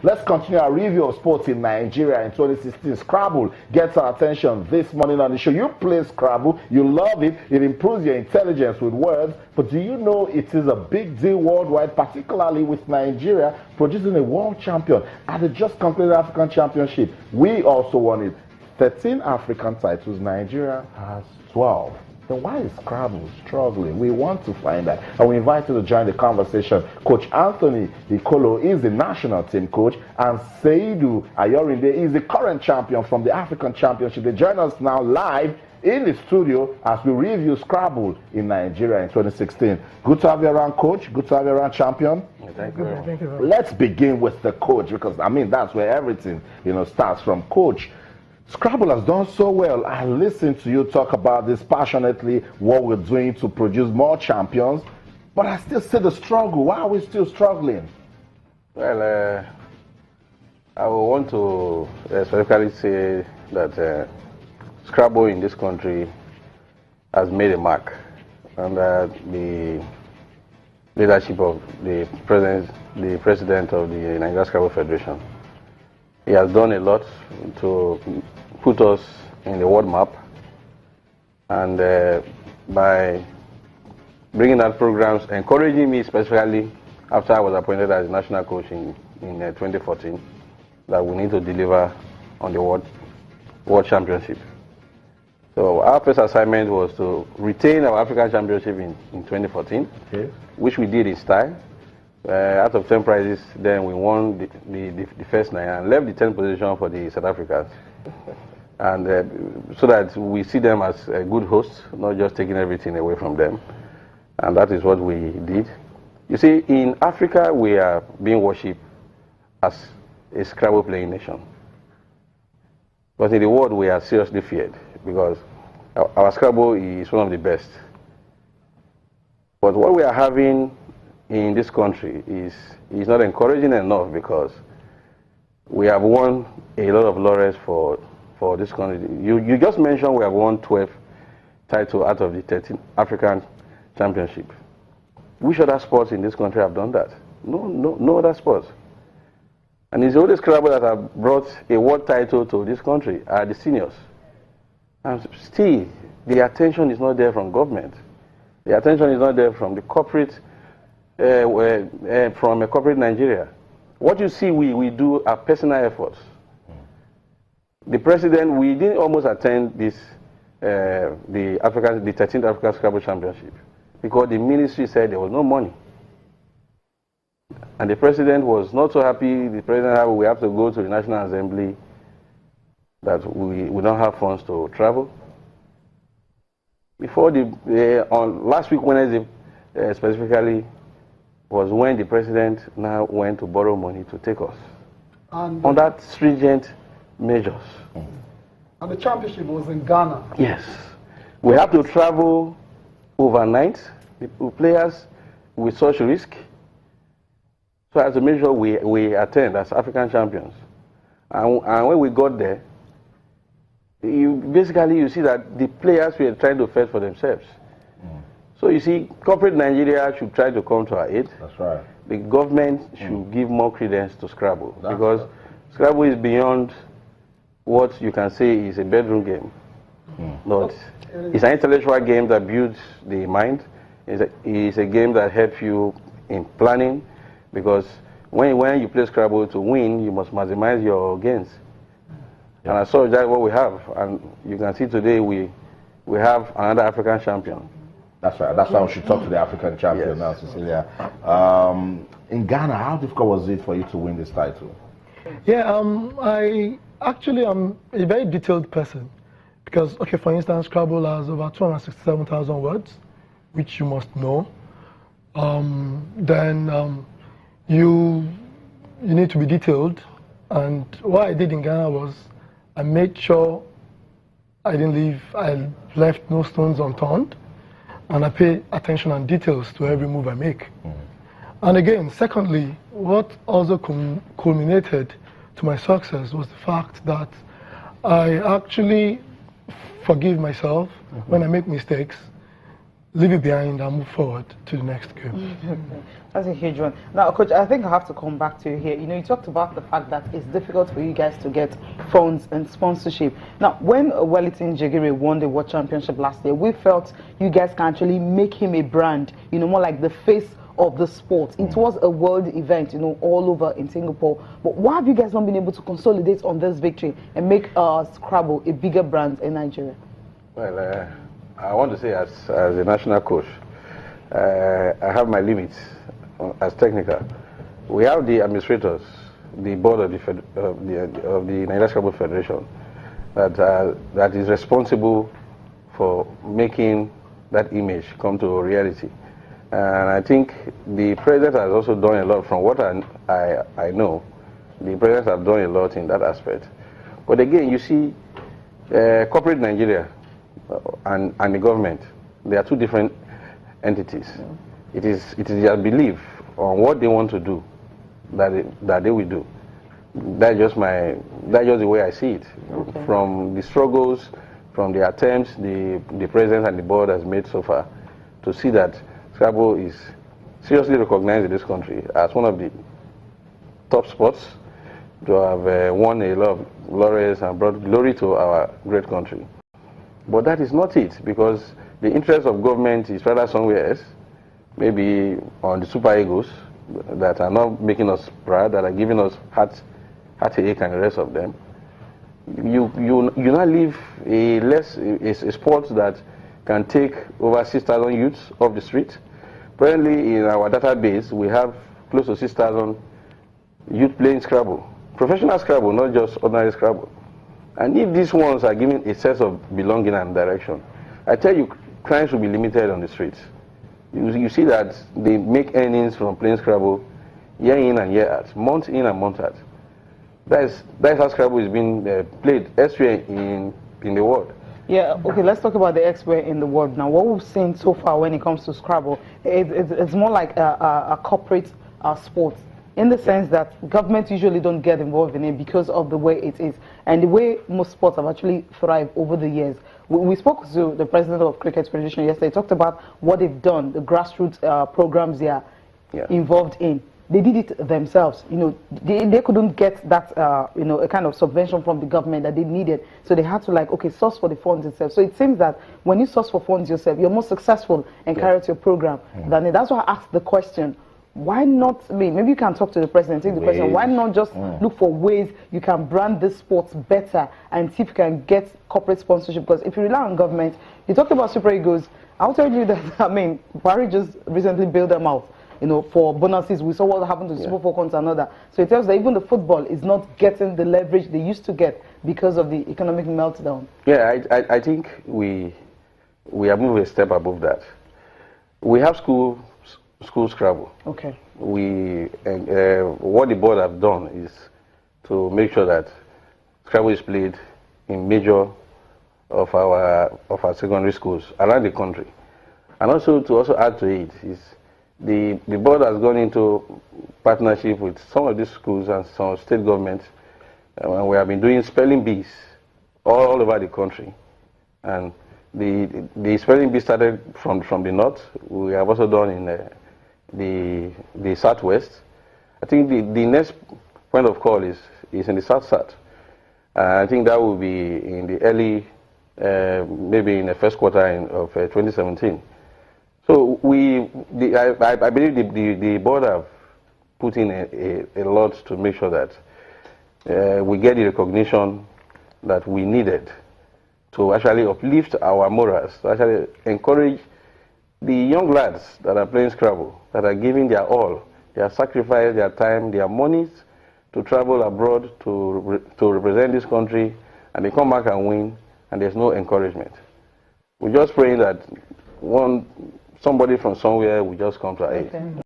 Let's continue our review of sports in Nigeria in 2016. Scrabble gets our attention this morning on the show. You play Scrabble, you love it, it improves your intelligence with words, but do you know it is a big deal worldwide, particularly with Nigeria producing a world champion at the just completed African Championship? We also won it. 13 African titles, Nigeria has 12. Then why is Scrabble struggling? We want to find out. And we invite you to join the conversation. Coach Anthony Ikolo is the national team coach, and Seidu Ayorinde is the current champion from the African Championship. They join us now live in the studio as we review Scrabble in Nigeria in 2016. Good to have you around, Coach. Good to have you around, champion. Thank you. Thank you very much. Let's begin with the coach, because, I mean, that's where everything, starts from. Coach, Scrabble has done so well. I listened to you talk about this passionately, what we're doing to produce more champions, but I still see the struggle. Why are we still struggling? Well, I would want to specifically say that Scrabble in this country has made a mark under the leadership of the president of the Nigeria Scrabble Federation. He has done a lot to put us in the world map, and by bringing out programs, encouraging me specifically after I was appointed as national coach in 2014, that we need to deliver on the world championship. So our first assignment was to retain our African Championship in 2014, okay, which we did in style. Out of 10 prizes, then we won the first 9 and left the 10th position for the South Africans. And so that we see them as a good host, not just taking everything away from them. And that is what we did. You see, in Africa, we are being worshipped as a Scrabble playing nation. But in the world, we are seriously feared because our Scrabble is one of the best. But what we are having in this country is not encouraging enough, because we have won a lot of laurels for this country. You just mentioned we have won 12 titles out of the 13 African Championship. Which other sports in this country have done that? No other sports. And it's only Scrabble that have brought a world title to this country are the seniors. And still, the attention is not there from government. The attention is not there from the corporate, from a corporate Nigeria. What you see we do are personal efforts. The president, we didn't almost attend this, the 13th African Scrabble Championship, because the ministry said there was no money. And the president was not so happy. The president said, we have to go to the National Assembly, that we don't have funds to travel. Before on last week, Wednesday, specifically, was when the president now went to borrow money to take us on that stringent measures. And the championship was in Ghana. Yes. We have to travel overnight, the players with such risk, so as to make sure we attend as African champions. And when we got there, you see that the players were trying to fend for themselves. So you see, corporate Nigeria should try to come to our aid. That's right. The government should give more credence to Scrabble, because Scrabble is beyond what you can say is a bedroom game. Not, it's an intellectual game that builds the mind. It's a game that helps you in planning, because when you play Scrabble to win, you must maximize your gains. Yeah. And I saw that what we have, and you can see today we have another African champion. That's right. That's why we should talk to the African champion now, Cecilia. In Ghana, how difficult was it for you to win this title? Yeah, I actually am a very detailed person, because, okay, for instance, Scrabble has over 267,000 words, which you must know. Then you need to be detailed, and what I did in Ghana was I made sure I left no stones unturned, and I pay attention and details to every move I make. And again, secondly, what also culminated to my success was the fact that I actually forgive myself when I make mistakes. leave it behind and move forward to the next game. That's a huge one. Now, Coach, I think I have to come back to you here. You know, you talked about the fact that it's difficult for you guys to get funds and sponsorship. Now, when Wellington Jagere won the World Championship last year, we felt you guys can actually make him a brand, you know, more like the face of the sport. It was a world event, you know, all over in Singapore. But why have you guys not been able to consolidate on this victory and make Scrabble a bigger brand in Nigeria? Well, I want to say as a national coach, I have my limits as technical. We have the administrators, the board of the Nigeria Scrabble Federation that is responsible for making that image come to reality. And I think the president has also done a lot. From what I know, the president has done a lot in that aspect. But again, you see, corporate Nigeria and the government, they are two different entities. It is their belief on what they want to do that they will do. That's just the way I see it. Okay. From the struggles, from the attempts the president and the board has made so far to see that Scrabble is seriously recognized in this country as one of the top sports, to have won a lot of laurels and brought glory to our great country. But that is not it, because the interest of government is rather somewhere else, maybe on the super egos that are not making us proud, that are giving us heartache and the rest of them. You now leave a sport that can take over 6,000 youths off the street. Presently in our database, we have close to 6,000 youth playing Scrabble. Professional Scrabble, not just ordinary Scrabble. And if these ones are given a sense of belonging and direction, I tell you, crime should be limited on the streets. You see that they make earnings from playing Scrabble year in and year out, month in and month out. That's how Scrabble is being played elsewhere in the world. Yeah, okay, let's talk about the elsewhere in the world now. What we've seen so far when it comes to Scrabble, it's more like a corporate sport, in the sense that government usually don't get involved in it because of the way it is and the way most sports have actually thrived over the years. We spoke to the president of Cricket Federation yesterday. He talked about what they've done, the grassroots programs they are involved in. They did it themselves. You know, they couldn't get that you know, a kind of subvention from the government that they needed, so they had to, like, okay, source for the funds itself. So it seems that when you source for funds yourself, you're more successful and carry out your program. That's why I asked the question, why not, maybe you can talk to the president, take the question, why not just look for ways you can brand this sport better and see if you can get corporate sponsorship? Because if you rely on government, you talked about super egos, I'll tell you that, Barry just recently bailed them out, you know, for bonuses. We saw what happened to Super Falcons and another. So it tells that even the football is not getting the leverage they used to get because of the economic meltdown. Yeah, I think we are moving a step above that. We have school Scrabble. Okay. What the board have done is to make sure that Scrabble is played in major of our secondary schools around the country, and also to add to it is the board has gone into partnership with some of these schools and some state governments, and we have been doing spelling bees all over the country. And the spelling bee started from the north. We have also done in the southwest. I think the next point of call is in the south. I think that will be in the early, maybe in the first quarter of 2017. So I believe the board have put in a lot to make sure that we get the recognition that we needed to actually uplift our morals, to actually encourage the young lads that are playing Scrabble, that are giving their all, their sacrifice, their time, their monies to travel abroad to represent this country, and they come back and win, and there's no encouragement. We're just praying that somebody from somewhere will just come to our aid. Okay.